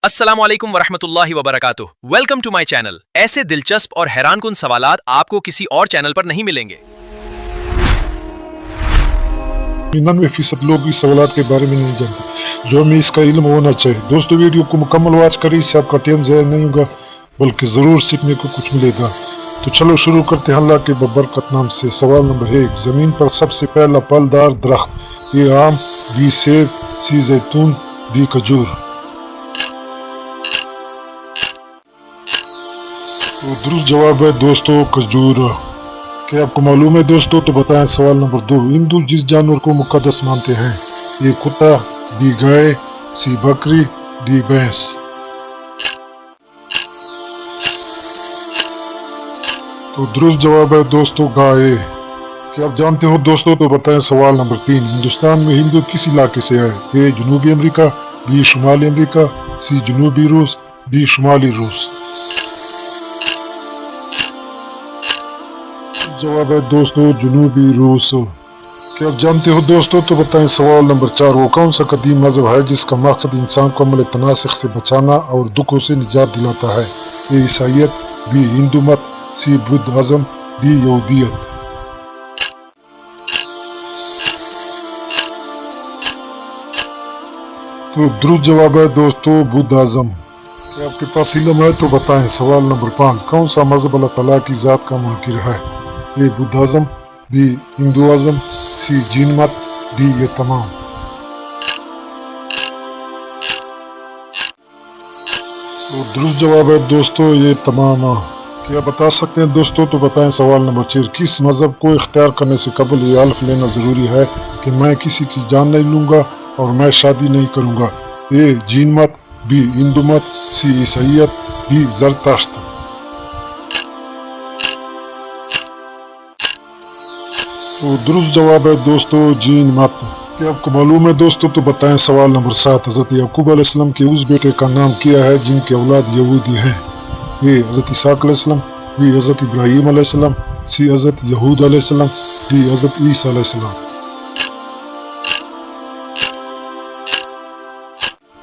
السلام علیکم ورحمۃ اللہ وبرکاتہ. Welcome to my channel. ایسے دلچسپ اور حیران کن سوالات آپ کو کسی اور چینل پر نہیں ملیں گے. 99% لوگ اس سوالات کے بارے میں نہیں جانتے جو ہمیں اس کا علم ہونا چاہیے. دوستو ویڈیو کو مکمل واچ کریں، اس سے آپ کا ٹائم ضائع نہیں ہوگا بلکہ ضرور سیکھنے کو کچھ ملے گا. تو چلو شروع کرتے ہیں اللہ کے ببرکت نام سے. سوال نمبر 1. زمین پر سب سے پہلا پھلدار درخت؟ اے آم، بی سیب، سی زیتون، بی کھجور. تو درست جواب ہے دوستو کھجور. کیا آپ کو معلوم ہے دوستو؟ تو بتائیں. سوال نمبر 2. ہندو جس جانور کو مقدس مانتے ہیں؟ اے کتا، بی گائے، سی بکری، ڈی بھینس. تو درست جواب ہے دوستو گائے. کیا آپ جانتے ہو دوستو؟ تو بتائیں. سوال نمبر 3. ہندوستان میں ہندو کس علاقے سے آئے؟ اے جنوبی امریکہ، بی شمالی امریکہ، سی جنوبی روس، ڈی شمالی روس. جواب ہے دوستو جنوبی روس. کیا آپ جانتے ہو دوستو؟ تو بتائیں. سوال نمبر 4. وہ کون سا قدیم مذہب ہے جس کا مقصد انسان کو عمل تناسخ سے بچانا اور دکھوں سے نجات دلاتا ہے؟ اے عیسائیت، بی ہندو مت، سی بدھ ازم، ڈی یہودیت. تو درست جواب ہے دوستو بدھ ازم. کیا آپ کے پاس علم ہے؟ تو بتائیں. سوال نمبر 5. کون سا مذہب اللہ تعالیٰ کی ذات کا منکر ہے؟ اے بدھ ازم، بی ہندو ازم، سی جین مت، ڈی یہ تمام. تو درست جواب ہے دوستو یہ تمام. کیا بتا سکتے ہیں دوستو؟ تو بتائیں. سوال نمبر 6. کس مذہب کو اختیار کرنے سے قبل یہ حلف لینا ضروری ہے کہ میں کسی کی جان نہیں لوں گا اور میں شادی نہیں کروں گا؟ اے جین مت، بی ہندو مت، سی عیسائیت، ڈی زرتشت. تو درست جواب ہے دوستو جین مت. کیا آپ کو معلوم ہے دوستو؟ تو بتائیں. سوال نمبر 7. حضرت یعقوب علیہ السلام کے اس بیٹے کا نام کیا ہے جن کے اولاد یہودی ہیں؟ اے حضرت اسحاق علیہ السلام، بی حضرت ابراہیم علیہ السلام، سی حضرت یہود علیہ السلام، ڈی حضرت عیسیٰ علیہ السلام.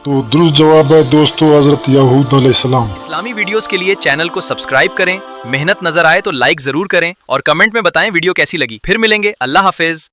تو درست جواب ہے دوستو حضرت یہود علیہ السلام. اسلامی ویڈیوز کے لیے چینل کو سبسکرائب کریں. محنت نظر آئے تو لائک ضرور کریں اور کمنٹ میں بتائیں ویڈیو کیسی لگی. پھر ملیں گے. اللہ حافظ.